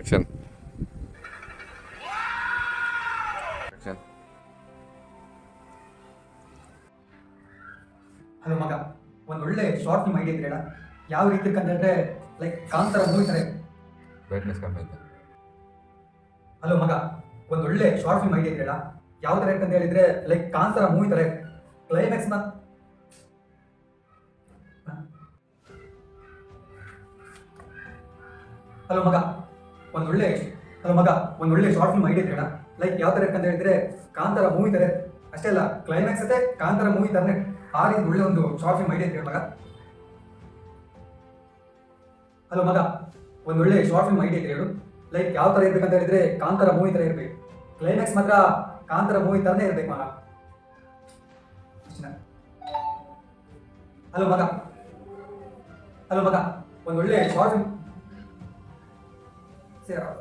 Action action. Hello ಮಗ, ಒಂದು ಒಳ್ಳೆ ಶಾರ್ಟ್ ಫಿಲ್ಮ್ ಐಡಿಯಾ ಇದ್ರೆ ಯಾವ ರೀತಿ ಅಂತ ಹೇಳಿದ್ರೆ ಲೈಕ್ ಕಾಂತಾರ ಮೂವಿ ತರ. ಬ್ರೈಟ್ನೆಸ್ ಕಮ್ಮಿ ಆಯ್ತು. ಹಲೋ ಮಗ, ಒಂದು ಒಳ್ಳೆ ಶಾರ್ಟ್ ಫಿಲ್ಮ್ ಐಡಿಯಾ ಇದ್ರೆ ಯಾವ ತರ ಅಂತ ಹೇಳಿದ್ರೆ ಲೈಕ್ ಕಾಂತಾರ ಮೂವಿ ತರ ಕ್ಲೈಮ್ಯಾಕ್ಸ್ ನ. ಹಲೋ ಮಗ, ಒಂದು ಒಳ್ಳೆ ಹಲೋ ಮಗ ಒಂದು ಒಳ್ಳೆ ಶಾರ್ಟ್ ಫಿಲ್ಮ್ ಐಡಿಯಾ ಇದ್ರೆ ಲೈಕ್ ಯಾವ ತರ ಅಂತ ಹೇಳಿದ್ರೆ ಕಾಂತಾರ ಮೂವಿ ತರ. ಅಷ್ಟೇ ಅಲ್ಲ, ಕ್ಲೈಮ್ಯಾಕ್ಸ್ ಅದೇ ಕಾಂತಾರ ಮೂವಿ ತರನೇ. ಆ ರೀತಿ ಒಳ್ಳೆ ಒಂದು ಶಾರ್ಟ್ ಫಿಲ್ಮ್ ಐಡಿಯಾ ಇದ್ರೆ ಮಗ. ಹಲೋ ಮಗ, ಒಂದು ಒಳ್ಳೆ ಶಾರ್ಟ್ ಫಿಲ್ಮ್ ಐಡಿಯಾ ಇದ್ರೆ ಹೇಳು. ಲೈಕ್ ಯಾವ ತರ ಇರ್ಬೇಕಂತ ಹೇಳಿದ್ರೆ ಕಾಂತಾರ ಮೂವಿ ತರ ಇರ್ಬೇಕು. ಕ್ಲೈಮ್ಯಾಕ್ಸ್ ಮಾತ್ರ ಕಾಂತಾರ ಮೂವಿ ತರನೇ ಇರ್ಬೇಕು ಮಗ. ಹಲೋ ಮಗ, ಹಲೋ ಮಗ ಒಂದು ಒಳ್ಳೆ ಶಾರ್ಟ್ ಫಿಲ್ಮ್.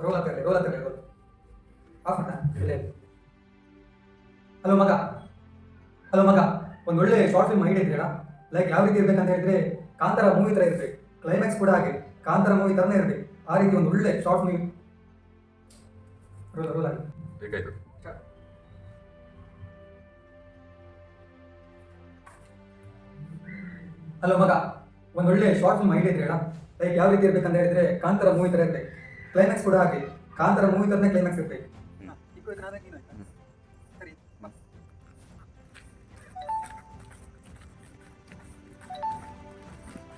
ರೋಲ್ ಆಗ್ತಿರಲಿ ಆಫ್ ಮಾಡ. ಹಲೋ ಮಗ, ಹಲೋ ಮಗ ಒಂದು ಒಳ್ಳೆ ಶಾರ್ಟ್ ಫಿಲ್ಮ್ ಐಡಿಯಾ ಇದ್ರೆ ಲೈಕ್ ಯಾವ ರೀತಿ ಇರ್ಬೇಕಂತ ಹೇಳಿದ್ರೆ ಕಾಂತಾರ ಮೂವಿ ತರ ಇರ್ಬೇಕು. ಕ್ಲೈಮ್ಯಾಕ್ಸ್ ಕೂಡ ಹಾಗೆ ಕಾಂತಾರ ಮೂವಿ ತರನೇ ಇರ್ಬೇಕು. ಆ ರೀತಿ ಒಂದು ಒಳ್ಳೆ ಶಾರ್ಟ್ ಮೂವಿ. ರೋಲ್ ಆಗಿ ಬೇಕಾಯ್ತು. ಹಲೋ ಮಗ ಒಂದು ಒಳ್ಳೆ ಶಾರ್ಟ್ ಫಿಲ್ಮ್ ಐಡಿಯಾ ಇದ್ರೆ ಲೈಕ್ ಯಾವ ರೀತಿ ಇರ್ಬೇಕಂತ ಹೇಳಿದ್ರೆ ಕಾಂತಾರ ಮೂವಿ ತರ ಇರ್ಬೇಕು. ಕ್ಲೈಮ್ಯಾಕ್ಸ್ ಕೂಡ ಹಾಗೆ ಕಾಂತಾರ ಮೂವಿ ತರನೇ ಕ್ಲೈಮ್ಯಾಕ್ಸ್ ಇರ್ಬೇಕು. ಸರಿ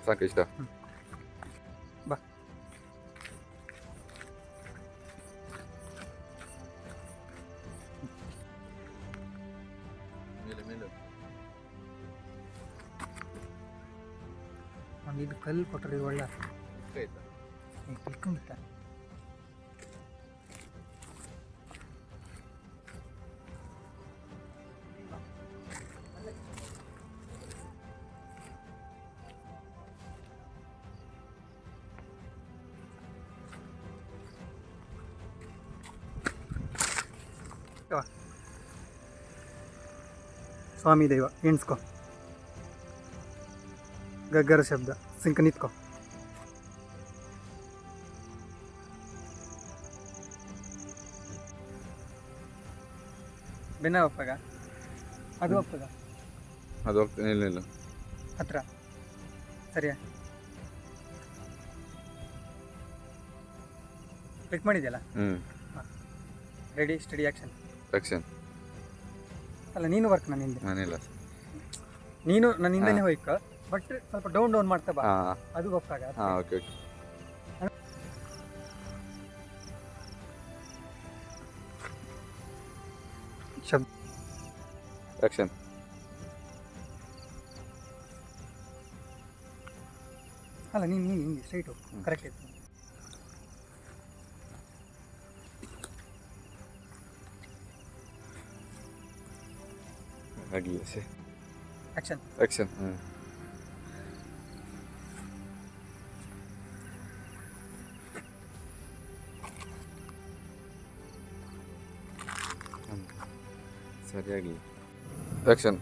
ಸಾಕು ಇಷ್ಟ. ಬಾ. ಇದು ಕಲ್ಲು ಕೊಟ್ಟರೆ ಒಳ್ಳೆ ತಿಳ್ಕೊಂಬಿಟ್ಟ. ಸ್ವಾಮಿ ದೈವ ಎಣ್ಸ್ಕೊ. ಗಗ್ಗರ ಶಬ್ದ ಸಿಂಕ ನಿತ್ಕೊ. ಬೆನ್ನ ಒಪ್ಪಗ ಅದು ಒಪ್ಪಗ ಅದು ಹೋಗ್ತೀನಿ. ಇಲ್ಲ ಹತ್ರ ಸರಿಯಾ ಕ್ಲಿಕ್ ಮಾಡಿದ್ಯಲ್ಲ. Ready steady action. ಆಕ್ಷನ್. ಅಲ್ಲ ನೀನು ವರ್ಕ್ ನಾನು ಹಿಂದೆ. ನಾನಿಲ್ಲ. ನೀನು ನನ್ನ ಹಿಂದೆನೇ ಹೋಯ್ಕ ಬಟ್ ಸ್ವಲ್ಪ ಡೌನ್ ಮಾಡ್ತಾ ಬಾ. ಹಾಂ ಅದು ಗೊತ್ತಾಗ. ಹಾಂ ಓಕೆ ಓಕೆ. ಶಬ್ದ ಆಕ್ಷನ್. ಅಲ್ಲ ನೀನು ಹಿಂಗೆ ಸ್ಟ್ರೈಟ್ ಹೋಗು. ಕರೆಕ್ಟ್ ಇತ್ತು. ಆಗಿಲ್ಲ ಸೇ. ಆಕ್ಷನ್. ಆಕ್ಷನ್. ಸರಿಯಾಗಿ ಆಕ್ಷನ್.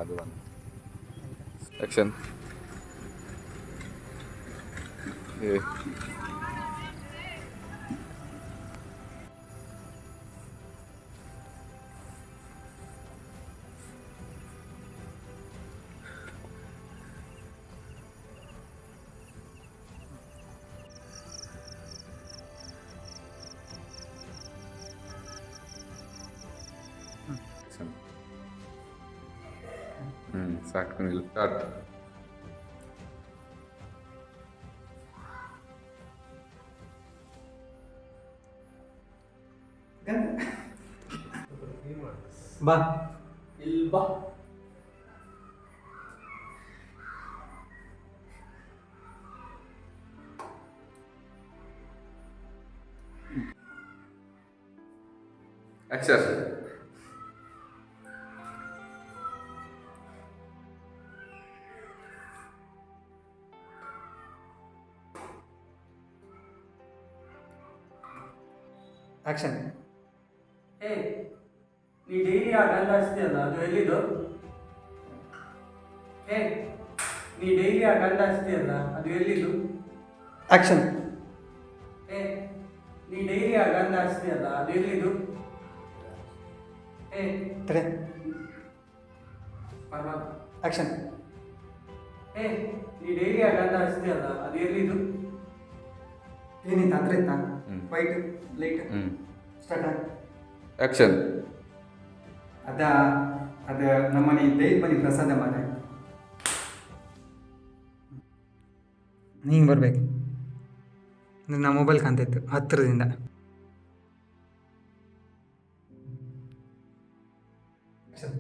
ಅದು ಒಂದು ಆಕ್ಷನ್. ಸಾಕು ಇಲ್ಲ ಸ್ಟಾರ್ಟ್. ಬಾ ಇಲ್ಲಿ ಬಾ. ಆಕ್ಷನ್. ಆಕ್ಷನ್. ನೀ ಡೈಲಿ ಆ ಗಂಧ ಹಚ್ತೀಯಲ್ಲ ಅದು ಎಲ್ಲಿದು? ನೀ ಡೈಲಿ ಆ ಗಂಧ ಹಚ್ತೀಯಲ್ಲ ಅದು ಎಲ್ಲಿದು? ಆ್ಯಕ್ಷನ್. ಏ ನೀ ಡೈಲಿ ಆ ಗಂಧ ಹಚ್ತೀಯಲ್ಲ ಅದು ಎಲ್ಲಿದು? ಏ ತಡೆ. ಪರವಾಗಿಲ್ಲ. ಆ್ಯಕ್ಷನ್. ಏ ನೀ ಡೈಲಿ ಆ ಗಂಧ ಹಚ್ತೀಯಲ್ಲ ಅದು ಎಲ್ಲಿದು? ಏನಿತ್ತು ಅಂದ್ರೆ ಇತ್ತಾ? ಹ್ಮ್. ವೈಟ್ ಲೈಟ್ ಹ್ಞೂ ಸ್ಟಾರ್ಟ್. ಆ್ಯಕ್ಷನ್. ಅದು ನಮ್ಮನೆ ದೈವ ಮನೆ ಪ್ರಸಾದ ಮಾಡ. ಹಿಂಗೆ ಬರ್ಬೇಕು. ನಾ ಮೊಬೈಲ್ ಕಾಣ್ತಾಯಿತ್ತು ಹತ್ತಿರದಿಂದ. ಆ್ಯಕ್ಷನ್.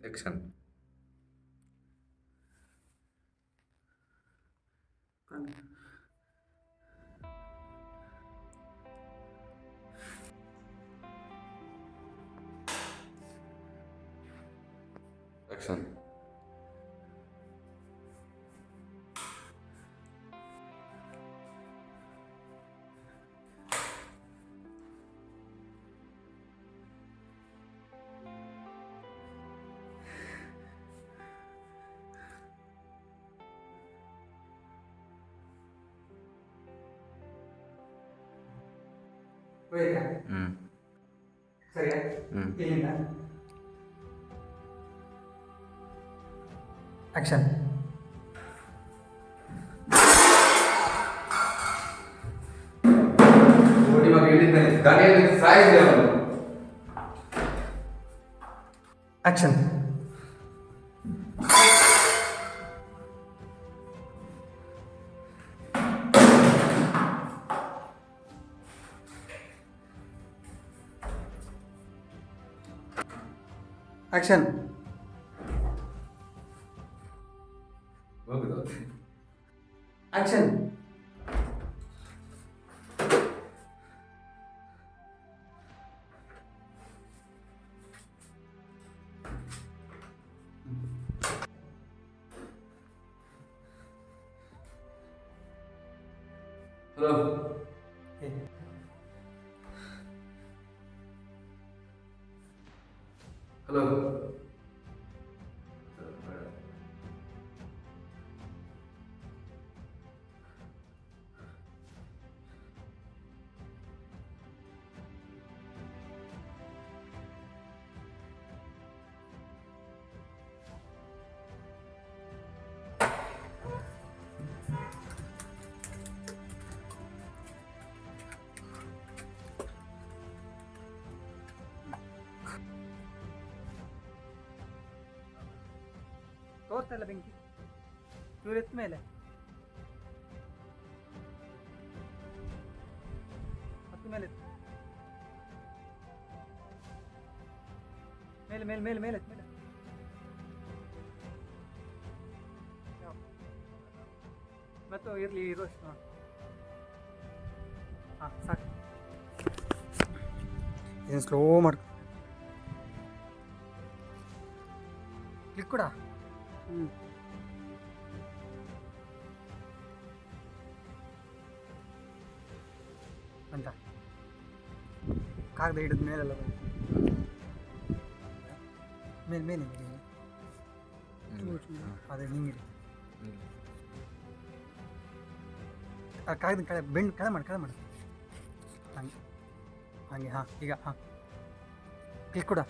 ಆ್ಯಕ್ಷನ್. ಆ್ಯಕ್ಷನ್. ಹೋಯ್ತಾ? ಹ್ಞೂ ಸರಿಯಾ? ಹ್ಞೂ ಇಲ್ಲಿಂದ ಆಕ್ಷನ್. ಇವಾಗ ಹೇಳಿದ್ದಾನೆ ದಾನಿಯಲ್ಲಿ ಸಾಯಿಸಿದೆ ಅವನು. ಆಕ್ಷನ್. ಆಕ್ಷನ್. ಹೋಗುದು ಆಕ್ಷನ್. ಹಲೋ. ಹಲೋ. ತೋರ್ತಾ ಇಲ್ಲ ಬೆಂಕಿ. ಇವ್ರ ಎತ್ತ ಮೇಲೆ ಹತ್ತು ಮೇಲೆ ಎತ್ತು. ಮೇಲೆ ಮೇಲೆ ಮೇಲೆ ಮೇಲೆ ಮೇಲೆ ಮತ್ತು ಇರಲಿ ಇರೋಷ್ಟು. ಹಾಂ ಸಾಕು. ಇದನ್ನು ಸ್ಲೋ ಮಾಡ್ಕೊ. ಕ್ಲಿಕ್ ಕೂಡ. ಅಂತ ಕಾಗದ ಹಿಡಿದ ಮೇಲೆಲ್ಲ ಬಂತು. ಮೇಲೆ ಮೇಲೆ ಅದೇ ಹಿಂಗೆ ಆ ಕಾಗದ ಕೆಳ ಬೆಂಡ್ ಕೆಳ ಮಾಡಿ ಹಂಗೆ ಹಾಗೆ. ಹಾಂ ಈಗ ಹಾಂ ಕ್ಲಿಕ್ ಕೂಡ.